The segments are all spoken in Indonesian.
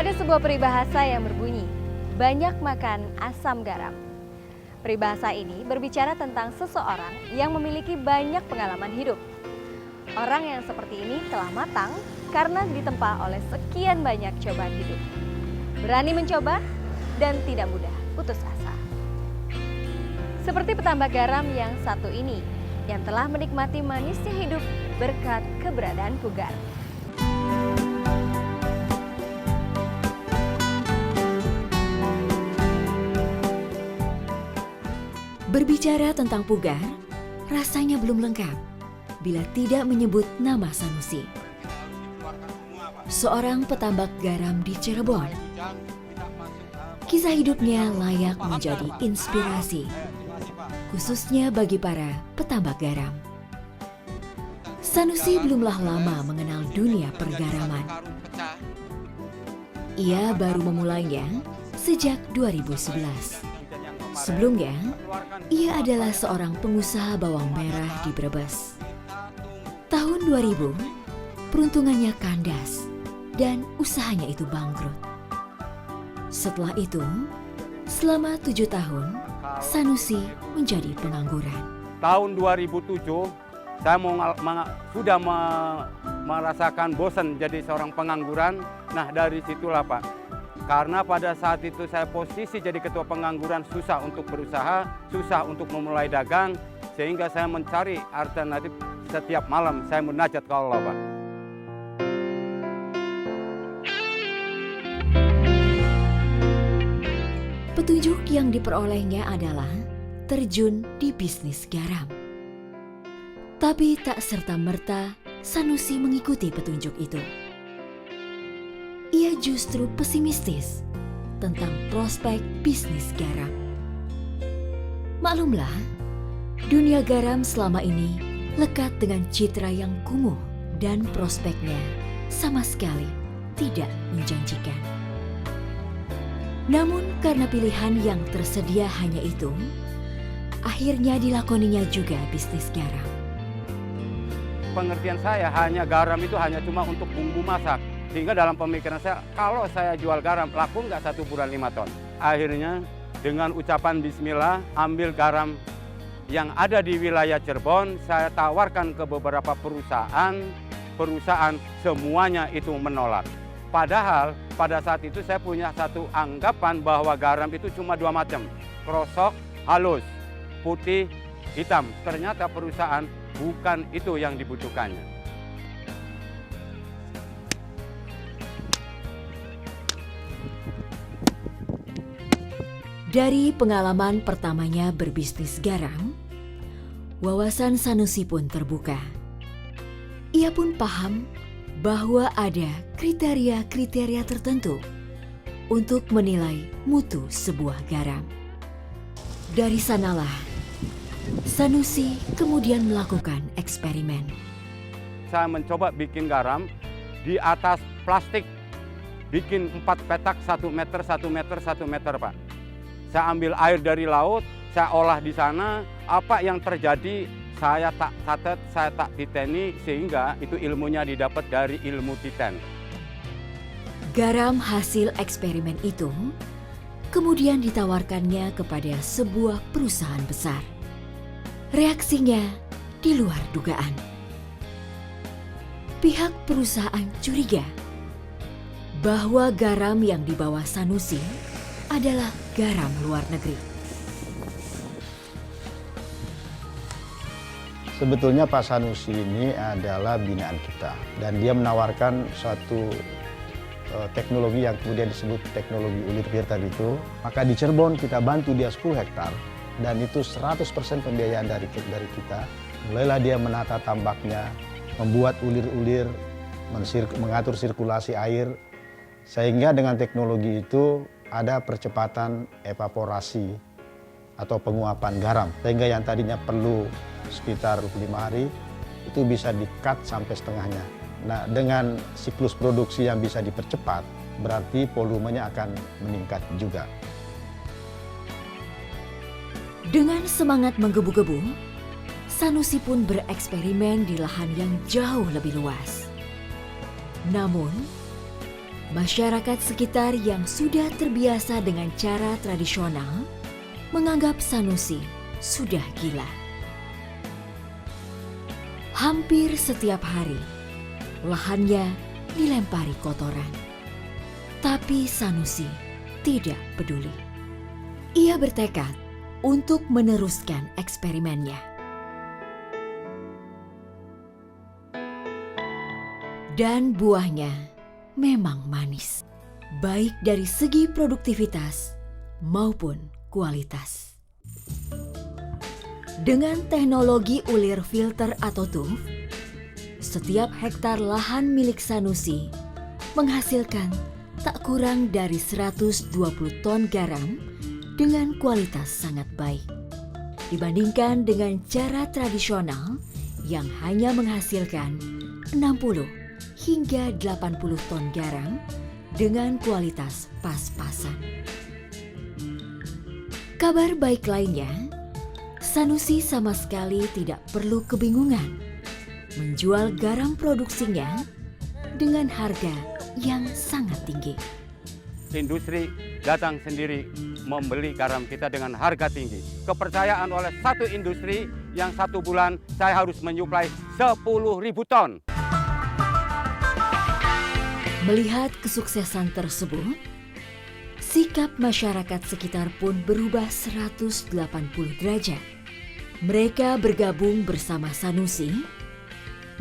Ada sebuah peribahasa yang berbunyi, banyak makan asam garam. Peribahasa ini berbicara tentang seseorang yang memiliki banyak pengalaman hidup. Orang yang seperti ini telah matang karena ditempa oleh sekian banyak cobaan hidup. Berani mencoba dan tidak mudah putus asa. Seperti petambak garam yang satu ini, yang telah menikmati manisnya hidup berkat keberadaan Pugar. Berbicara tentang Pugar, rasanya belum lengkap bila tidak menyebut nama Sanusi. Seorang petambak garam di Cirebon. Kisah hidupnya layak menjadi inspirasi, khususnya bagi para petambak garam. Sanusi belumlah lama mengenal dunia pergaraman. Ia baru memulainya sejak 2011. Sebelumnya, ia adalah seorang pengusaha bawang merah di Brebes. Tahun 2000, peruntungannya kandas dan usahanya itu bangkrut. Setelah itu, selama 7 tahun, Sanusi menjadi pengangguran. Tahun 2007, saya sudah merasakan bosan jadi seorang pengangguran. Nah, dari situlah Pak. Karena pada saat itu saya posisi jadi ketua pengangguran, susah untuk berusaha, susah untuk memulai dagang, sehingga saya mencari alternatif. Setiap malam saya munajat ke Allah, Pak. Petunjuk yang diperolehnya adalah terjun di bisnis garam. Tapi tak serta-merta Sanusi mengikuti petunjuk itu. Ia justru pesimistis tentang prospek bisnis garam. Maklumlah, dunia garam selama ini lekat dengan citra yang kumuh dan prospeknya sama sekali tidak menjanjikan. Namun karena pilihan yang tersedia hanya itu, akhirnya dilakoninya juga bisnis garam. Pengertian saya hanya garam itu hanya cuma untuk bumbu masak. Sehingga dalam pemikiran saya, kalau saya jual garam, laku nggak 1 bulan 5 ton. Akhirnya dengan ucapan bismillah, ambil garam yang ada di wilayah Cirebon, saya tawarkan ke beberapa perusahaan semuanya itu menolak. Padahal pada saat itu saya punya satu anggapan bahwa garam itu cuma 2 macam, krosok, halus, putih, hitam. Ternyata perusahaan bukan itu yang dibutuhkannya. Dari pengalaman pertamanya berbisnis garam, wawasan Sanusi pun terbuka. Ia pun paham bahwa ada kriteria-kriteria tertentu untuk menilai mutu sebuah garam. Dari sanalah, Sanusi kemudian melakukan eksperimen. Saya mencoba bikin garam di atas plastik, bikin 4 petak 1 meter, 1 meter, 1 meter, Pak. Saya ambil air dari laut, saya olah di sana, apa yang terjadi saya tak catat, saya tak titeni, sehingga itu ilmunya didapat dari ilmu titen. Garam hasil eksperimen itu kemudian ditawarkannya kepada sebuah perusahaan besar. Reaksinya di luar dugaan. Pihak perusahaan curiga bahwa garam yang dibawa Sanusi adalah garam luar negeri. Sebetulnya Pak Sanusi ini adalah binaan kita dan dia menawarkan suatu teknologi yang kemudian disebut teknologi ulir virtual itu. Maka di Cirebon kita bantu dia 10 hektar dan itu 100% pembiayaan dari kita. Mulailah dia menata tambaknya, membuat ulir-ulir, mengatur sirkulasi air, sehingga dengan teknologi itu ada percepatan evaporasi atau penguapan garam. Sehingga yang tadinya perlu sekitar 25 hari, itu bisa di-cut sampai setengahnya. Nah, dengan siklus produksi yang bisa dipercepat, berarti volumenya akan meningkat juga. Dengan semangat menggebu-gebu, Sanusi pun bereksperimen di lahan yang jauh lebih luas. Namun, Masyarakat sekitar yang sudah terbiasa dengan cara tradisional menganggap Sanusi sudah gila. Hampir setiap hari, lahannya dilempari kotoran. Tapi Sanusi tidak peduli. Ia bertekad untuk meneruskan eksperimennya. Dan buahnya memang manis, baik dari segi produktivitas maupun kualitas. Dengan teknologi ulir filter atau TUF, setiap hektar lahan milik Sanusi menghasilkan tak kurang dari 120 ton garam dengan kualitas sangat baik. Dibandingkan dengan cara tradisional yang hanya menghasilkan 60 hingga 80 ton garam dengan kualitas pas-pasan. Kabar baik lainnya, Sanusi sama sekali tidak perlu kebingungan menjual garam produksinya dengan harga yang sangat tinggi. Industri datang sendiri membeli garam kita dengan harga tinggi. Kepercayaan oleh satu industri yang 1 bulan saya harus menyuplai 10.000 ton. Melihat kesuksesan tersebut, sikap masyarakat sekitar pun berubah 180 derajat. Mereka bergabung bersama Sanusi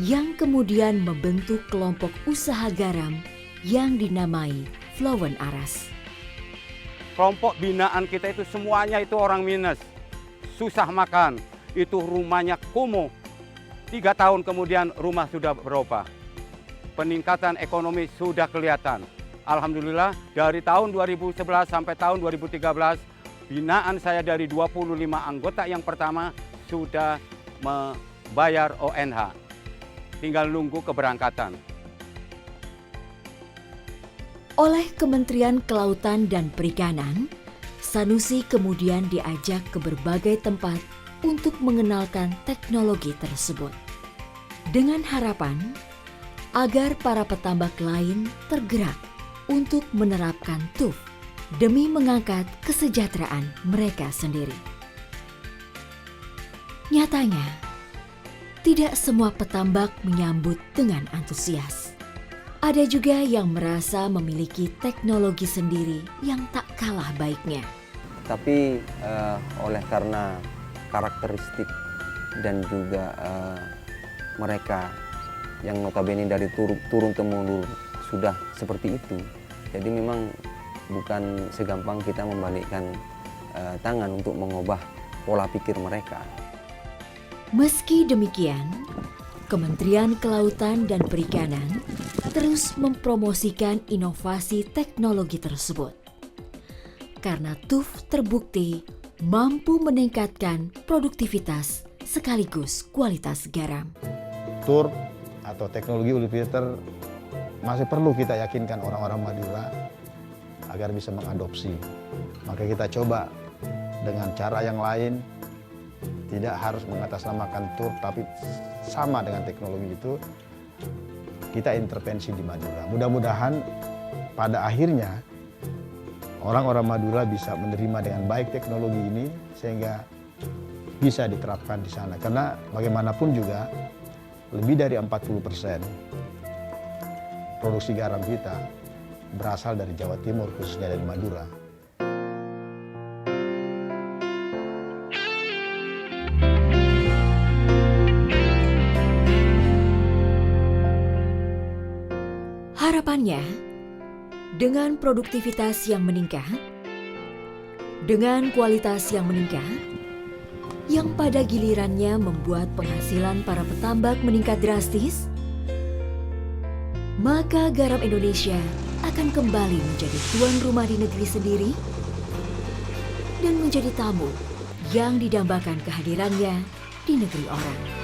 yang kemudian membentuk kelompok usaha garam yang dinamai Flowen Aras. Kelompok binaan kita itu semuanya itu orang minus, susah makan. Itu rumahnya kumuh. 3 tahun kemudian rumah sudah berubah. Peningkatan ekonomi sudah kelihatan. Alhamdulillah dari tahun 2011 sampai tahun 2013, binaan saya dari 25 anggota yang pertama sudah membayar ONH. Tinggal nunggu keberangkatan. Oleh Kementerian Kelautan dan Perikanan, Sanusi kemudian diajak ke berbagai tempat untuk mengenalkan teknologi tersebut. Dengan harapan agar para petambak lain tergerak untuk menerapkan TUF demi mengangkat kesejahteraan mereka sendiri. Nyatanya, tidak semua petambak menyambut dengan antusias. Ada juga yang merasa memiliki teknologi sendiri yang tak kalah baiknya. Tapi oleh karena karakteristik dan juga mereka yang notabene dari turun-temurun sudah seperti itu, jadi memang bukan segampang kita membalikkan tangan untuk mengubah pola pikir mereka. Meski demikian, Kementerian Kelautan dan Perikanan terus mempromosikan inovasi teknologi tersebut. Karena TUF terbukti mampu meningkatkan produktivitas sekaligus kualitas garam. TUF atau teknologi ulir filter masih perlu kita yakinkan orang-orang Madura agar bisa mengadopsi. Maka kita coba dengan cara yang lain, tidak harus mengatasnamakan TUF, tapi sama dengan teknologi itu, kita intervensi di Madura. Mudah-mudahan pada akhirnya orang-orang Madura bisa menerima dengan baik teknologi ini sehingga bisa diterapkan di sana. Karena bagaimanapun juga lebih dari 40% produksi garam kita berasal dari Jawa Timur, khususnya dari Madura. Harapannya, dengan produktivitas yang meningkat, dengan kualitas yang meningkat, yang pada gilirannya membuat penghasilan para petambak meningkat drastis, maka garam Indonesia akan kembali menjadi tuan rumah di negeri sendiri dan menjadi tamu yang didambakan kehadirannya di negeri orang.